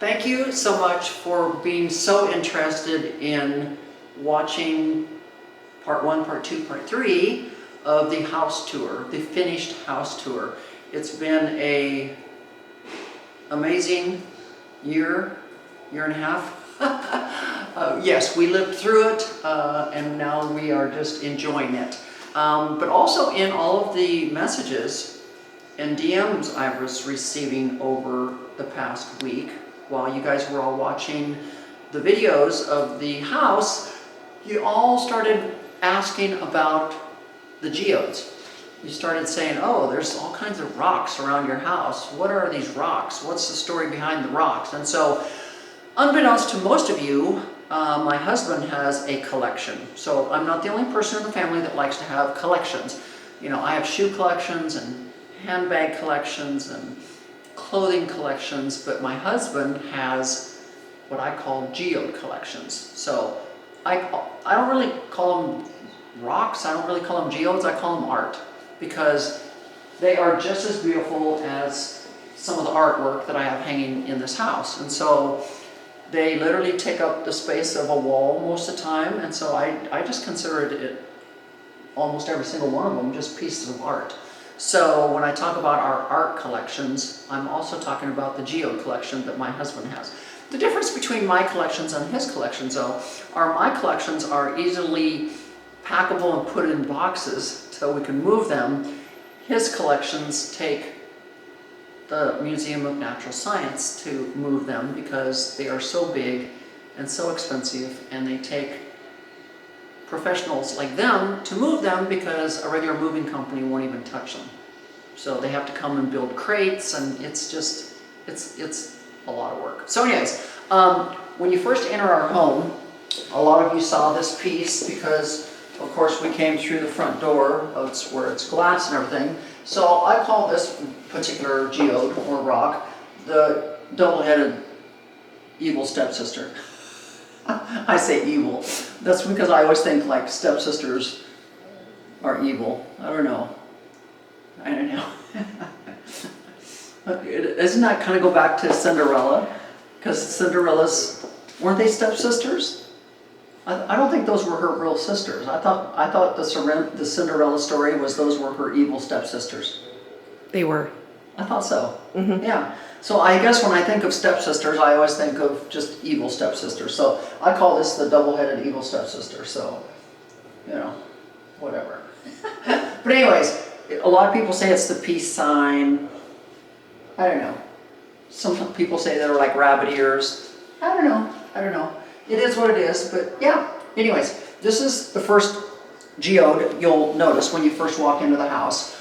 Thank you so much for being so interested in watching part 1, part 2, part 3 of the house tour, the finished house tour. It's been an amazing year and a half. Yes, we lived through it and now we are just enjoying it. But also in all of the messages and DMs I was receiving over the past week, while you guys were all watching the videos of the house, you all started asking about the geodes. You started saying, oh, there's all kinds of rocks around your house. What are these rocks? What's the story behind the rocks? And so, unbeknownst to most of you, my husband has a collection. So I'm not the only person in the family that likes to have collections. You know, I have shoe collections and handbag collections and clothing collections, but my husband has what I call geode collections. So I don't really call them rocks, I don't really call them geodes, I call them art, because they are just as beautiful as some of the artwork that I have hanging in this house. And so they literally take up the space of a wall most of the time, and so I just consider it, almost every single one of them, just pieces of art. So when I talk about our art collections, I'm also talking about the geode collection that my husband has. The difference between my collections and his collections, though, are my collections are easily packable and put in boxes so we can move them. His collections take the Museum of Natural Science to move them because they are so big and so expensive, and they take professionals like them to move them because a regular moving company won't even touch them. So they have to come and build crates, and it's just, it's a lot of work. So anyways, when you first enter our home, a lot of you saw this piece because of course we came through the front door, where it's glass and everything. So I call this particular geode or rock the double-headed evil stepsister. I say evil. That's because I always think like stepsisters are evil. I don't know. Doesn't that kind of go back to Cinderella? Because Cinderella's, weren't they stepsisters? I don't think those were her real sisters. I thought the Cinderella story was those were her evil stepsisters. They were. I thought so. Mm-hmm. Yeah. So I guess when I think of stepsisters, I always think of just evil stepsisters. So I call this the double-headed evil stepsister. So, you know, whatever. But anyways, a lot of people say it's the peace sign. I don't know. Some people say they're like rabbit ears. I don't know. It is what it is, but yeah. Anyways, this is the first geode you'll notice when you first walk into the house.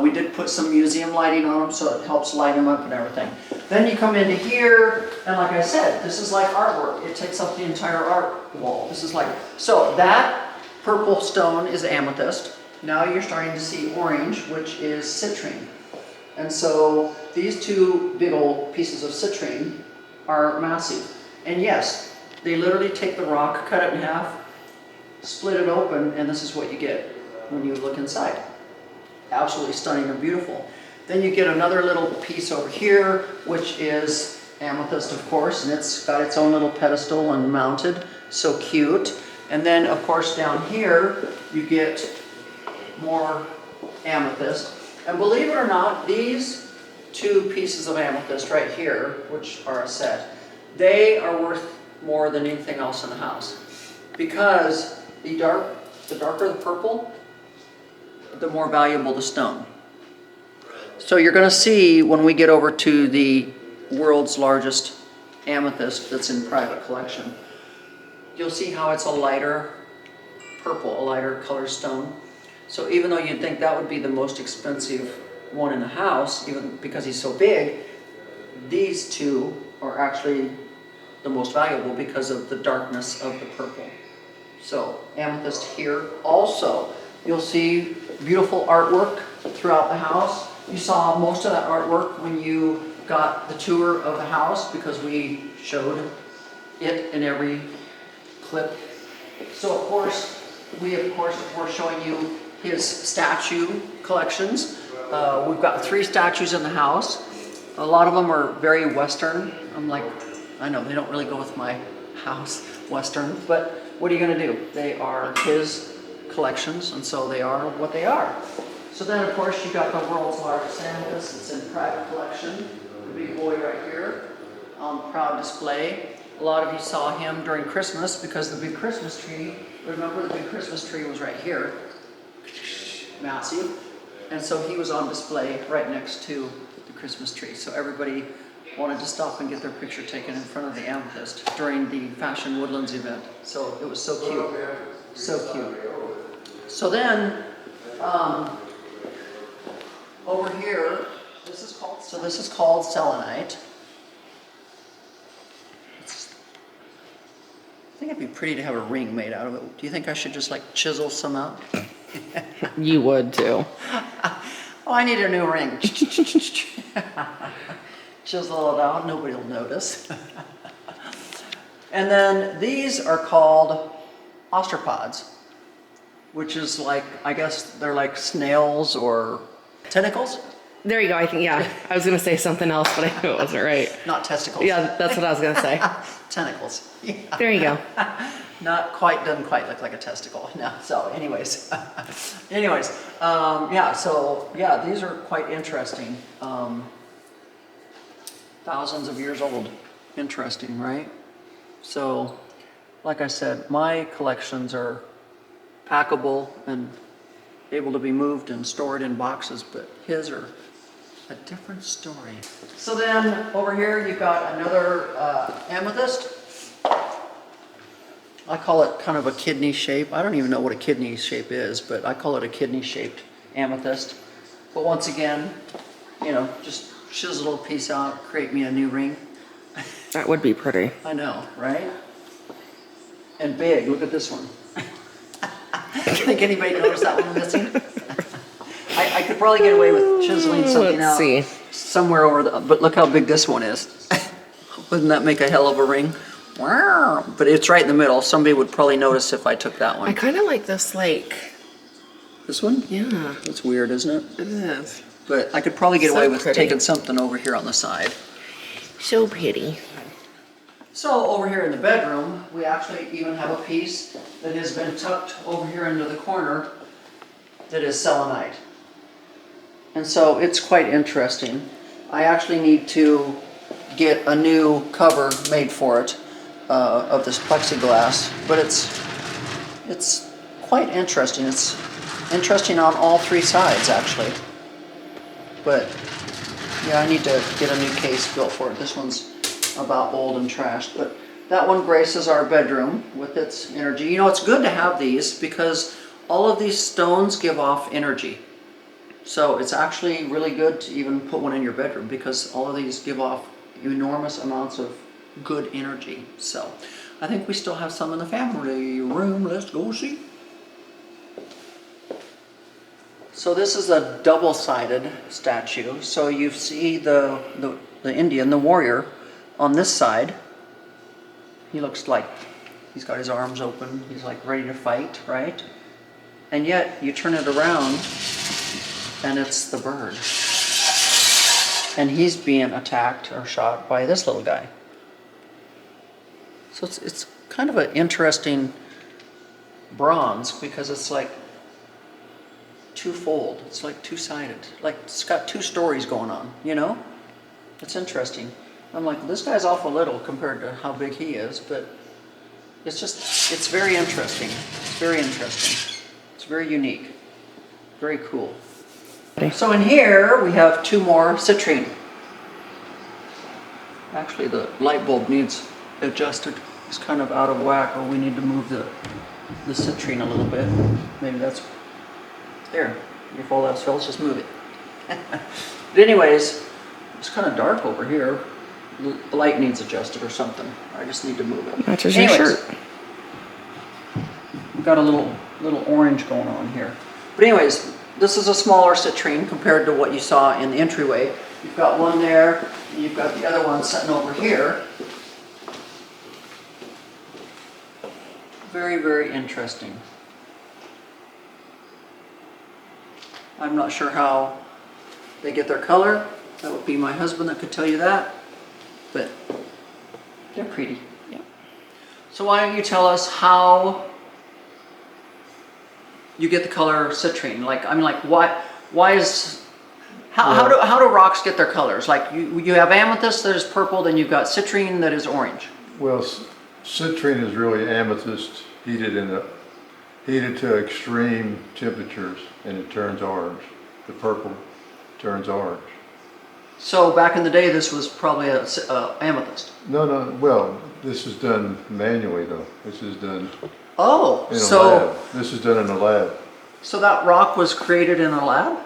We did put some museum lighting on them, so it helps light them up and everything. Then you come into here, and like I said, this is like artwork. It takes up the entire art wall. This is like, so that purple stone is amethyst. Now you're starting to see orange, which is citrine. And so these two big old pieces of citrine are massive. And yes, they literally take the rock, cut it in half, split it open, and this is what you get when you look inside. Absolutely stunning and beautiful. Then you get another little piece over here, which is amethyst, of course, and it's got its own little pedestal and mounted. So cute. And then, of course, down here, you get more amethyst. And believe it or not, these two pieces of amethyst right here, which are a set, they are worth more than anything else in the house. Because the darker the purple, the more valuable the stone. So you're going to see when we get over to the world's largest amethyst that's in private collection, you'll see how it's a lighter purple, a lighter color stone. So even though you'd think that would be the most expensive one in the house, even because he's so big, these two are actually the most valuable because of the darkness of the purple. So amethyst here. Also, you'll see beautiful artwork throughout the house. You saw most of that artwork when you got the tour of the house because we showed it in every clip. So of course, we're showing you his statue collections. We've got 3 statues in the house. A lot of them are very Western. I'm like, I know they don't really go with my house, Western, but what are you going to do? They are his collections, and so they are what they are. So then, of course, you got the world's largest amethyst. It's in private collection. The big boy right here on proud display. A lot of you saw him during Christmas because the big Christmas tree, remember the big Christmas tree was right here, massive. And so he was on display right next to the Christmas tree. So everybody wanted to stop and get their picture taken in front of the amethyst during the Fashion Woodlands event. So it was so cute, so cute. So then, over here, this is called selenite. I think it'd be pretty to have a ring made out of it. Do you think I should just like chisel some out? You would too. Oh, I need a new ring. Chisel it out, nobody will notice. And then these are called osteropods, which is like, I guess they're like snails or tentacles. There you go. I think, yeah. I was going to say something else, but I knew it wasn't right. Not testicles. Yeah, that's what I was going to say. Tentacles. Yeah. There you go. Not quite, doesn't quite look like a testicle. No, so anyways. Yeah, so yeah, these are quite interesting. Thousands of years old. Interesting, right? So, like I said, my collections are packable and able to be moved and stored in boxes, but his are a different story. So then over here you've got another amethyst. I call it kind of a kidney shape. I don't even know what a kidney shape is, but I call it a kidney shaped amethyst. But once again, you know, just chisel a piece out, create me a new ring. That would be pretty. I know, right? And big, look at this one. Think anybody noticed that one missing? I could probably get away with chiseling something Let's out see. somewhere over the, but look how big this one is. Wouldn't that make a hell of a ring? Wow. But it's right in the middle. Somebody would probably notice if I took that I one. kind of like this lake. This one? Yeah, That's weird, isn't it? it is. But I could probably get So away with pretty. taking something over here on the side. So pretty. So over here in the bedroom, we actually even have a piece that has been tucked over here into the corner that is selenite. And so it's quite interesting. I actually need to get a new cover made for it of this plexiglass, but it's quite interesting. It's interesting on all three sides actually. But yeah, I need to get a new case built for it. This one's about old and trashed, but that one graces our bedroom with its energy. You know, it's good to have these because all of these stones give off energy. So it's actually really good to even put one in your bedroom because all of these give off enormous amounts of good energy. So I think we still have some in the family room. Let's go see. So this is a double-sided statue. So you see the Indian, the warrior, on this side. He looks like he's got his arms open. He's like ready to fight, right? And yet you turn it around and it's the bird. And he's being attacked or shot by this little guy. So it's kind of an interesting bronze because it's like twofold. It's like two-sided. Like it's got two stories going on, you know? It's interesting. I'm like, this guy's awful little compared to how big he is, but it's just, it's very interesting. It's very interesting. It's very unique. Very cool. So in here, we have two more citrine. Actually, the light bulb needs adjusted. It's kind of out of whack, or we need to move the citrine a little bit. Maybe that's, there. If all else fails, just move it. But anyways, it's kind of dark over here. The light needs adjusted or something. I just need to move it. Matches your shirt. We've got a little orange going on here. But anyways, this is a smaller citrine compared to what you saw in the entryway. You've got one there, and you've got the other one sitting over here. Very, very interesting. I'm not sure how they get their color. That would be my husband that could tell you that. But They're pretty. Yeah. So why don't you tell us how you get the color citrine? Like, I mean, like, why is, how do rocks get their colors? Like, you have amethyst that is purple, then you've got citrine that is orange. Well, citrine is really amethyst heated to extreme temperatures, and it turns orange. The purple turns orange. So back in the day, this was probably a amethyst. No, well, this is done manually though. This is done Oh, in a so lab. This is done in a lab. so that rock was created in a lab?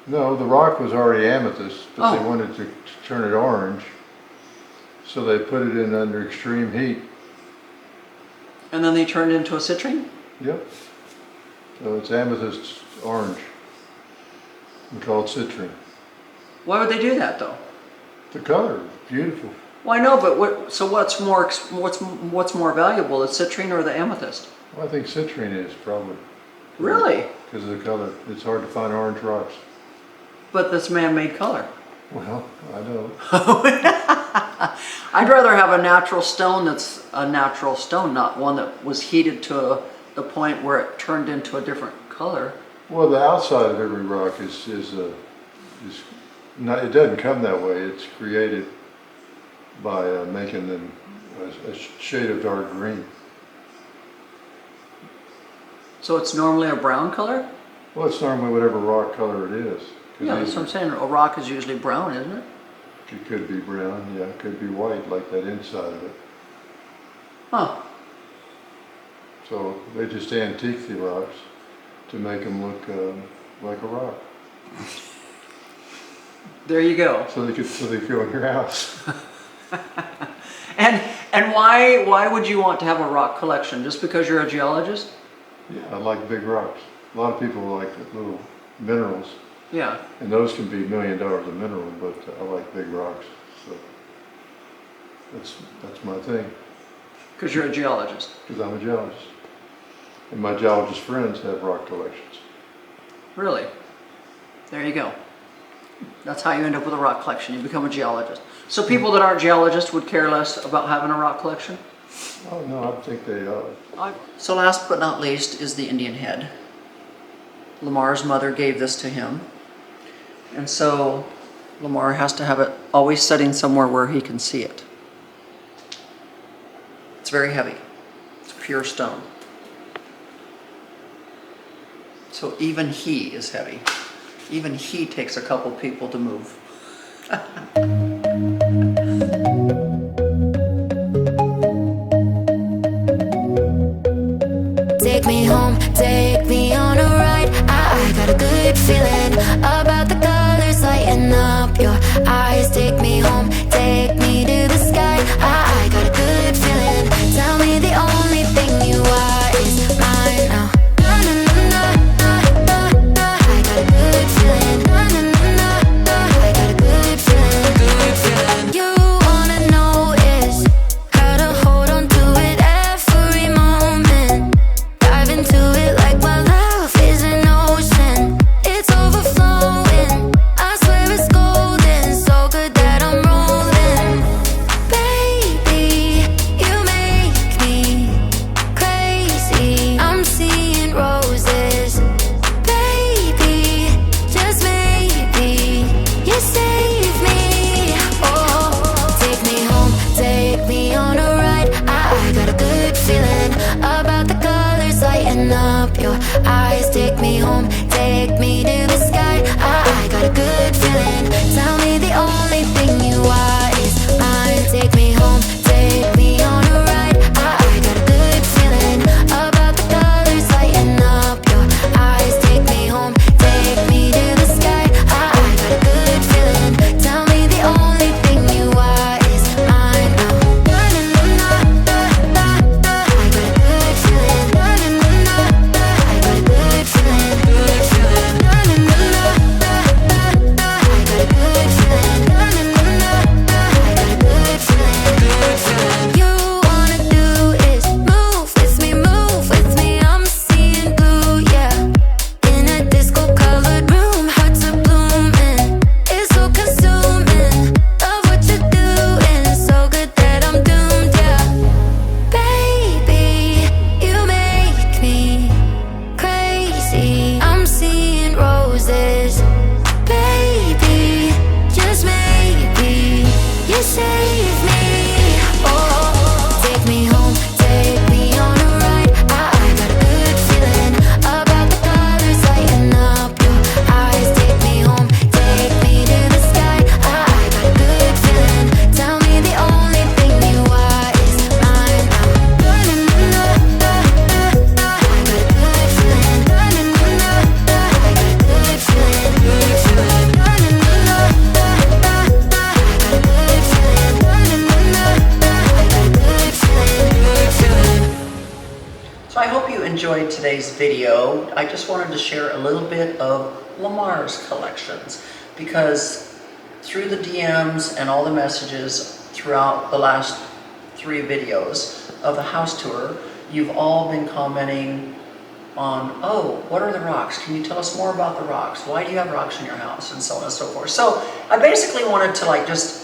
No, the rock was already amethyst, but they Oh. wanted to turn it orange, so they put it in under extreme heat. And then they turned it into a citrine? Yep. So it's amethyst orange, and called citrine. Why would they do that though? The color, beautiful. Well, I know, but what's more valuable, the citrine or the amethyst? Well, I think citrine is probably. Really? Because of the color. It's hard to find orange rocks. But this man-made color. Well, I know. I'd rather have a natural stone that's a natural stone, not one that was heated to the point where it turned into a different color. Well, the outside of every rock is not. It doesn't come that way. It's created by making them a shade of dark green. So it's normally a brown color? Well, it's normally whatever rock color it is. 'Cause Yeah, that's what I'm saying. A rock is usually brown, isn't it? It could be brown, yeah. It could be white, like that inside of it. Huh. So they just antique the rocks to make them look like a rock. There you go. So they go in your house. And why would you want to have a rock collection? Just because you're a geologist? Yeah, I like big rocks. A lot of people like little minerals, Yeah. and those can be $1 million a mineral, but I like big rocks. So that's my thing, Because you're a geologist. because I'm a geologist. And my geologist friends have rock collections. Really? There you go. That's how you end up with a rock collection. You become a geologist. So people that aren't geologists would care less about having a rock collection? Oh no, I think they are. So last but not least is the Indian head. Lamar's mother gave this to him. And so Lamar has to have it always sitting somewhere where he can see it. It's very heavy. It's pure stone. So even he is heavy. Even he takes a couple people to move. Take me home, take me on a ride. I got a good feeling about the colors lighting up your eyes. Take me home, take me to the sky. I got a good feeling. Tell me the only thing you are is mine now. Na, na, na, na, na, na. I got a good feeling. Na, na, na, na, na. I got a good feeling. Good feeling. You wanna know is how to hold on to it every moment. Dive into it like my love is an ocean. It's overflowing. I swear it's golden, so good that I'm rolling. Baby, you make me crazy. I'm seeing roses. Baby, just maybe you save me. Oh, take me home, take me on a ride. I got a good feeling about the colors lighting up your eyes. Take me home, take me to the sky. I got a good feeling. Tell me the only thing you are is mine. Take me home, take me on a ride. I got a good feeling about the colors lighting up your eyes. Take me home, take me to the sky. I got a good feeling. Tell me the only thing you are is mine now. Na, na, na, na, na, na. I got a good feeling. Na, na, na, na, na. I got a good feeling. Good feeling. Na, you save me. Oh, take me home, take me on a ride. I got a good feeling about the colors lighting up your eyes. Take me home, take me to the sky. I got a good feeling. Tell me the only thing you are is mine now. I got a good feeling. I got a good feeling. Good feeling. So I hope you enjoyed today's video. I just wanted to share a little bit of Lamar's collections because through the DMs and all the messages throughout the last 3 videos of the house tour, you've all been commenting on, oh, what are the rocks? Can you tell us more about the rocks? Why do you have rocks in your house? And so on and so forth. So I basically wanted to like just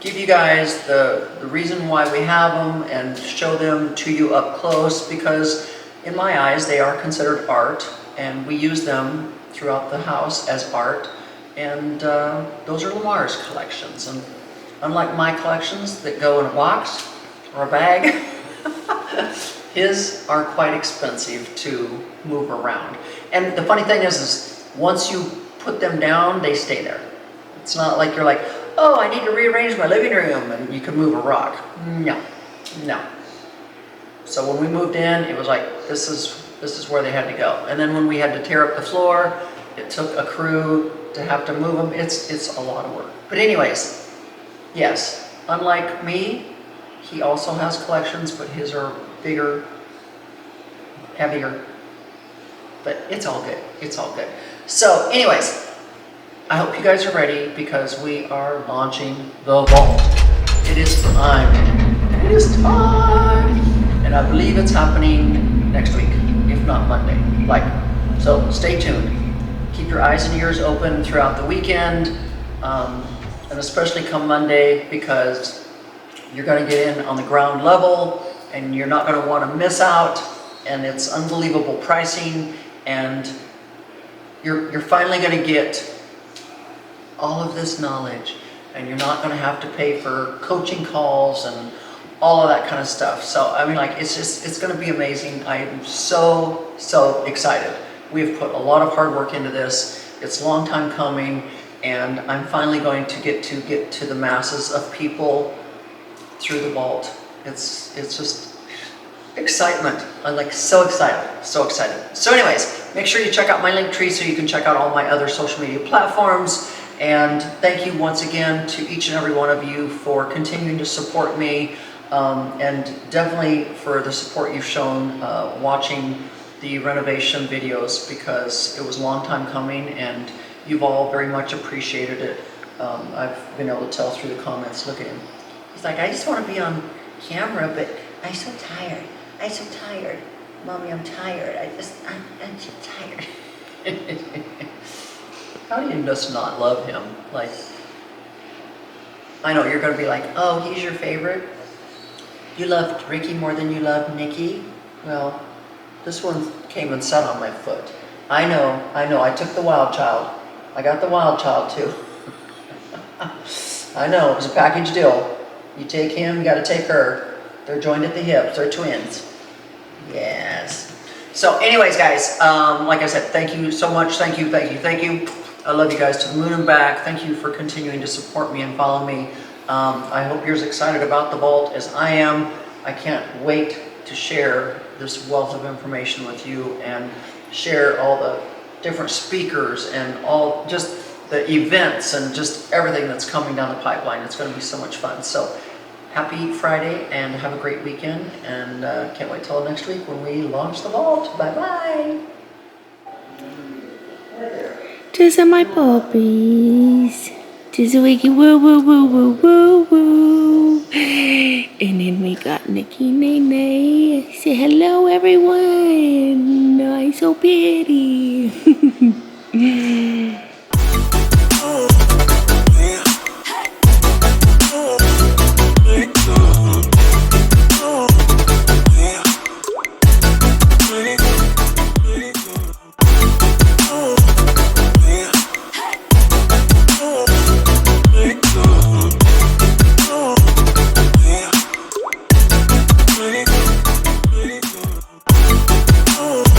give you guys the reason why we have them and show them to you up close, because in my eyes they are considered art and we use them throughout the house as art, and those are Lamar's collections. And unlike my collections that go in a box or a bag, his are quite expensive to move around. And the funny thing is once you put them down, they stay there. It's not like you're like, oh, I need to rearrange my living room and you can move a rock. No, no. So when we moved in, it was like, this is where they had to go. And then when we had to tear up the floor, it took a crew to have to move them. It's a lot of work. But anyways, yes, unlike me, he also has collections, but his are bigger, heavier. But it's all good. It's all good. So anyways, I hope you guys are ready because we are launching the vault. It is time. It is time. And I believe it's happening next week, if not Monday. So stay tuned. Keep your eyes and ears open throughout the weekend, and especially come Monday, because you're going to get in on the ground level and you're not going to want to miss out. And it's unbelievable pricing, and you're finally going to get all of this knowledge, and you're not going to have to pay for coaching calls and all of that kind of stuff. So I mean, like, it's going to be amazing. I am so excited. We've put a lot of hard work into this. It's a long time coming, and I'm finally going to get to the masses of people through the vault. It's just excitement. I'm like so excited. So anyways, make sure you check out my link tree so you can check out all my other social media platforms. And thank you once again to each and every one of you for continuing to support me, and definitely for the support you've shown watching the renovation videos, because it was a long time coming and you've all very much appreciated it. I've been able to tell through the comments. Look at him. He's like, I just want to be on camera, but I'm so tired. I'm so tired. Mommy, I'm tired. I'm so tired. How do you just not love him? Like, I know you're going to be like, oh, he's your favorite? You loved Ricky more than you loved Nikki? Well, this one came and sat on my foot. I know, I took the wild child. I got the wild child too. I know, it was a package deal. You take him, you got to take her. They're joined at the hips, they're twins. Yes. So anyways, guys, like I said, thank you so much. Thank you. I love you guys to the moon and back. Thank you for continuing to support me and follow me. I hope you're as excited about the vault as I am. I can't wait to share this wealth of information with you and share all the different speakers and all just the events and just everything that's coming down the pipeline. It's going to be so much fun. So happy Friday and have a great weekend, and can't wait till next week when we launch the vault. Bye-bye. These are my puppies. Just a wiggy woo woo woo woo woo woo. And then we got Nikki Nene. Say hello, everyone. I'm so pretty. move.